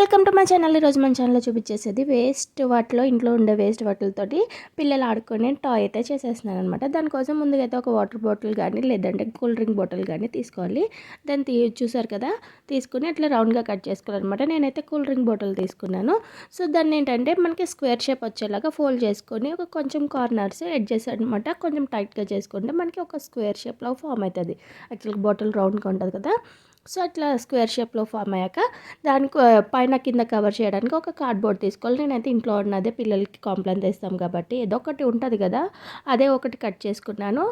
Welcome to my channel. ఈరోజు మన ఛానల్లో చూపించేసేది వేస్ట్ వాటిలో ఇంట్లో ఉండే వేస్ట్ వాటిలతోటి పిల్లలు ఆడుకునే టాయ్ అయితే చేసేస్తున్నాను అనమాట. దానికోసం ముందుగా అయితే ఒక వాటర్ బాటిల్ కానీ లేదంటే కూల్ డ్రింక్ బాటిల్ కానీ తీసుకోవాలి. దాన్ని చూసారు కదా, తీసుకుని అట్లా రౌండ్గా కట్ చేసుకోవాలన్నమాట. నేనైతే కూల్ డ్రింక్ బాటిల్ తీసుకున్నాను. సో దాన్ని ఏంటంటే మనకి స్క్వేర్ షేప్ వచ్చేలాగా ఫోల్డ్ చేసుకొని ఒక కొంచెం కార్నర్స్ ఎడ్జెస్ అనమాట కొంచెం టైట్గా చేసుకుంటే మనకి ఒక స్క్వేర్ షేప్లో ఫామ్ అవుతుంది. యాక్చువల్గా బాటిల్ రౌండ్గా ఉంటుంది కదా, సో అట్లా స్క్వేర్ షేప్లో ఫామ్ అయ్యాక దానికి పైన కింద కవర్ చేయడానికి ఒక కార్డ్బోర్డ్ తీసుకోవాలి. నేనైతే ఇంట్లో ఉన్నదే పిల్లలకి కాంప్లైంట్ చేస్తాం కాబట్టి ఏదో ఒకటి ఉంటుంది కదా, అదే ఒకటి కట్ చేసుకున్నాను.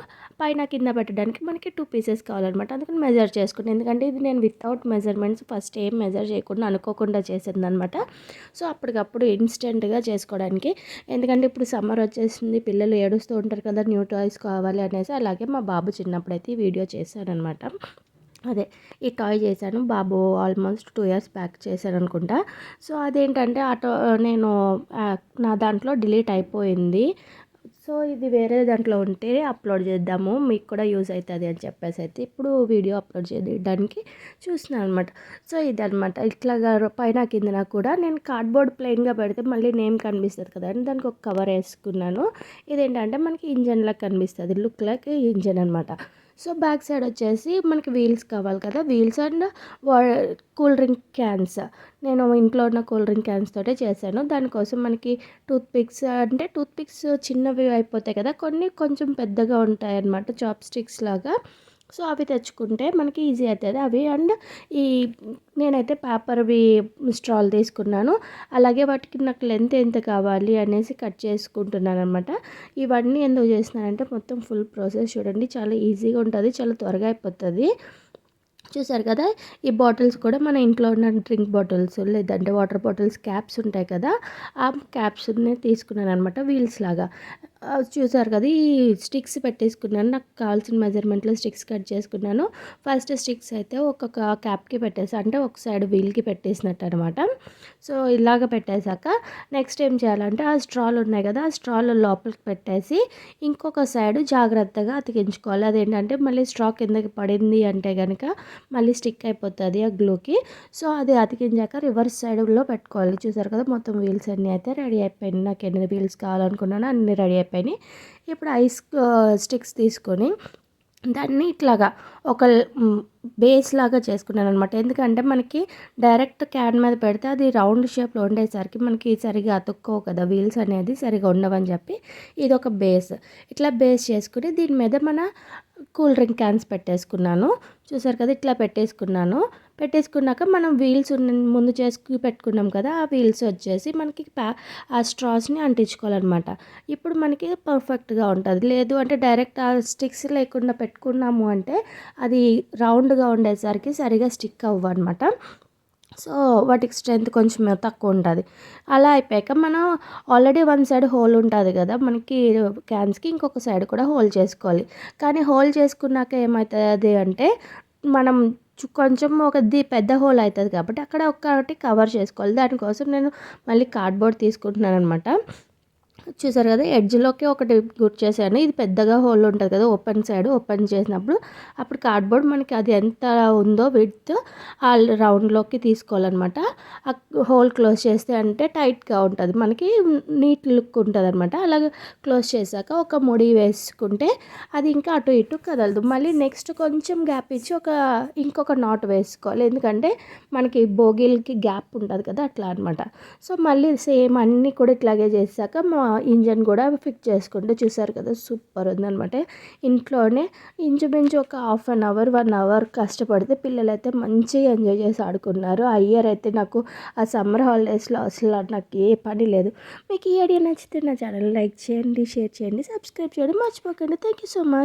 పైన కింద పెట్టడానికి మనకి 2 పీసెస్ కావాలన్నమాట. అందుకని మెజర్ చేసుకున్నాను. ఎందుకంటే ఇది నేను వితౌట్ మెజర్మెంట్స్ ఫస్ట్ ఏం మెజర్ చేయకుండా అనుకోకుండా చేసిందనమాట. సో అప్పటికప్పుడు ఇన్స్టెంట్గా చేసుకోవడానికి. ఎందుకంటే ఇప్పుడు సమ్మర్ వచ్చేసింది, పిల్లలు ఏడుస్తూ ఉంటారు కదా, న్యూ టాయ్స్ కావాలి అనేసి. అలాగే మా బాబు చిన్నప్పుడైతే ఈ వీడియో చేశానమాట. అదే ఈ టాయ్ చేశాను. బాబు ఆల్మోస్ట్ 2 ఇయర్స్ బ్యాక్ చేశాను అనుకుంటా. సో అదేంటంటే నేను నా దాంట్లో డిలీట్ అయిపోయింది. సో ఇది వేరే దాంట్లో ఉంటే అప్లోడ్ చేద్దాము, మీకు కూడా యూజ్ అవుతుంది అని చెప్పేసి అయితే ఇప్పుడు వీడియో అప్లోడ్ చేయడానికి చూస్తున్నాను అనమాట. సో ఇదనమాట. ఇట్లాగా పైన కిందన కూడా నేను కార్డ్బోర్డ్ ప్లెయిన్గా పెడితే మళ్ళీ నేమ్ కనిపిస్తుంది కదా అని దానికి ఒక కవర్ వేసుకున్నాను. ఇదేంటంటే మనకి ఇంజన్ లాగా కనిపిస్తుంది, లుక్ లైక్ ఇంజన్ అనమాట. సో బ్యాక్ సైడ్ వచ్చేసి మనకి వీల్స్ కావాలి కదా, wheels and cool drink cans. నేను ఇంట్లో ఉన్న కూల్ డ్రింక్ క్యాన్స్ తోటే చేశాను. దానికోసం మనకి టూత్ పిక్స్ చిన్నవి అయిపోతాయి కదా, కొన్ని కొంచెం పెద్దగా ఉంటాయి అన్నమాట, చాప్ స్టిక్స్ లాగా. సో అవి తెచ్చుకుంటే మనకి ఈజీ అవుతుంది అవి. అండ్ ఈ నేనైతే పేపర్వి స్ట్రాలు తీసుకున్నాను. అలాగే వాటికి నాకు లెంత్ ఎంత కావాలి అనేసి కట్ చేసుకుంటున్నాను అనమాట. ఇవన్నీ ఎందుకు చేస్తున్నానంటే మొత్తం ఫుల్ ప్రాసెస్ చూడండి, చాలా ఈజీగా ఉంటుంది, చాలా త్వరగా అయిపోతుంది. చూసారు కదా, ఈ బాటిల్స్ కూడా మన ఇంట్లో ఉన్న డ్రింక్ బాటిల్స్ లేదంటే వాటర్ బాటిల్స్ క్యాప్స్ ఉంటాయి కదా, ఆ క్యాప్స్ని తీసుకున్నాను అనమాట వీల్స్ లాగా. చూసారు కదా, ఈ స్టిక్స్ పెట్టేసుకున్నాను. నాకు కావాల్సిన మెజర్మెంట్లో స్టిక్స్ కట్ చేసుకున్నాను. ఫస్ట్ స్టిక్స్ అయితే ఒక్కొక్క క్యాప్కి పెట్టేసి, అంటే ఒక సైడ్ వీల్కి పెట్టేసినట్టు అనమాట. సో ఇలాగ పెట్టేశాక నెక్స్ట్ ఏం చేయాలంటే ఆ స్ట్రాలు ఉన్నాయి కదా, ఆ స్ట్రాలు లోపలికి పెట్టేసి ఇంకొక సైడ్ జాగ్రత్తగా అతికించుకోవాలి. అదేంటంటే మళ్ళీ స్ట్రా కిందకి పడింది అంటే కనుక మళ్ళీ స్టిక్ అయిపోతుంది ఆ గ్లూకి. సో అది అతికించాక రివర్స్ సైడ్లో పెట్టుకోవాలి. చూసారు కదా, మొత్తం వీల్స్ అన్నీ అయితే రెడీ అయిపోయినాయి. నాకు ఎన్ని వీల్స్ కావాలనుకున్నానో అన్నీ రెడీ అయిపోయినాయి. ఇప్పుడు ఐస్ స్టిక్స్ తీసుకొని దాన్ని ఇట్లాగా ఒక బేస్ లాగా చేసుకున్నాను అనమాట. ఎందుకంటే మనకి డైరెక్ట్ క్యాన్ మీద పెడితే అది రౌండ్ షేప్లో ఉండేసరికి మనకి సరిగా అతుక్కోవు కదా, వీల్స్ అనేది సరిగా ఉండవని చెప్పి ఇది ఒక బేస్. ఇట్లా బేస్ చేసుకుని దీని మీద మన కూల్ డ్రింక్ క్యాన్స్ పెట్టేసుకున్నాను. చూసారు కదా, ఇట్లా పెట్టేసుకున్నాక మనం వీల్స్ ముందు చేసుకుని పెట్టుకున్నాం కదా, ఆ వీల్స్ వచ్చేసి మనకి ఆ స్ట్రాస్ని అంటించుకోవాలన్నమాట. ఇప్పుడు మనకి పర్ఫెక్ట్గా ఉంటుంది. లేదు అంటే డైరెక్ట్ ఆ స్టిక్స్ లేకుండా పెట్టుకున్నాము అంటే అది రౌండ్గా ఉండేసరికి సరిగా స్టిక్ అవ్వ అనమాట. సో వాటికి స్ట్రెంత్ కొంచెం తక్కువ ఉంటుంది. అలా అయిపోయాక మనం ఆల్రెడీ వన్ సైడ్ హోల్ ఉంటుంది కదా మనకి క్యాన్స్కి, ఇంకొక సైడ్ కూడా హోల్ చేసుకోవాలి. కానీ హోల్ చేసుకున్నాక ఏమవుతుంది అంటే మనం కొంచెం ఒకది పెద్ద హోల్ అవుతుంది కాబట్టి అక్కడ ఒకటి కవర్ చేసుకోవాలి. దానికోసం నేను మళ్ళీ కార్డ్బోర్డ్ తీసుకుంటున్నాను అనమాట. చూసారు కదా, ఎడ్జ్లోకి ఒకటి గుర్తు చేశాను. ఇది పెద్దగా హోల్ ఉంటుంది కదా, ఓపెన్ సైడ్ ఓపెన్ చేసినప్పుడు అప్పుడు కార్డ్బోర్డ్ మనకి అది ఎంత ఉందో విడ్త్ ఆ రౌండ్లోకి తీసుకోవాలన్నమాట. ఆ హోల్ క్లోజ్ చేస్తే అంటే టైట్గా ఉంటుంది, మనకి నీట్ లుక్ ఉంటుంది అనమాట. అలాగే క్లోజ్ చేశాక ఒక ముడి వేసుకుంటే అది ఇంకా అటు ఇటు కదలదు. మళ్ళీ నెక్స్ట్ కొంచెం గ్యాప్ ఇచ్చి ఇంకొక నాట్ వేసుకోవాలి, ఎందుకంటే మనకి బోగీలకి గ్యాప్ ఉంటుంది కదా, అట్లా అనమాట. సో మళ్ళీ సేమ్ అన్నీ కూడా ఇట్లాగే చేశాక మా ఇంజన్ కూడా ఫిక్స్ చేసుకుంటే చూసారు కదా, సూపర్ ఉందనమాట. ఇంట్లోనే ఇంచుమించు ఒక హాఫ్ అన్ అవర్ 1 అవర్ కష్టపడితే పిల్లలైతే మంచిగా ఎంజాయ్ చేసి ఆడుకున్నారు. ఆ ఇయర్ అయితే నాకు ఆ సమ్మర్ హాలిడేస్లో అసలు నాకు ఏ పని లేదు. మీకు ఈ ఐడియా నచ్చితే నా ఛానల్ లైక్ చేయండి, షేర్ చేయండి, సబ్స్క్రైబ్ చేయడం మర్చిపోకండి. Thank you so much.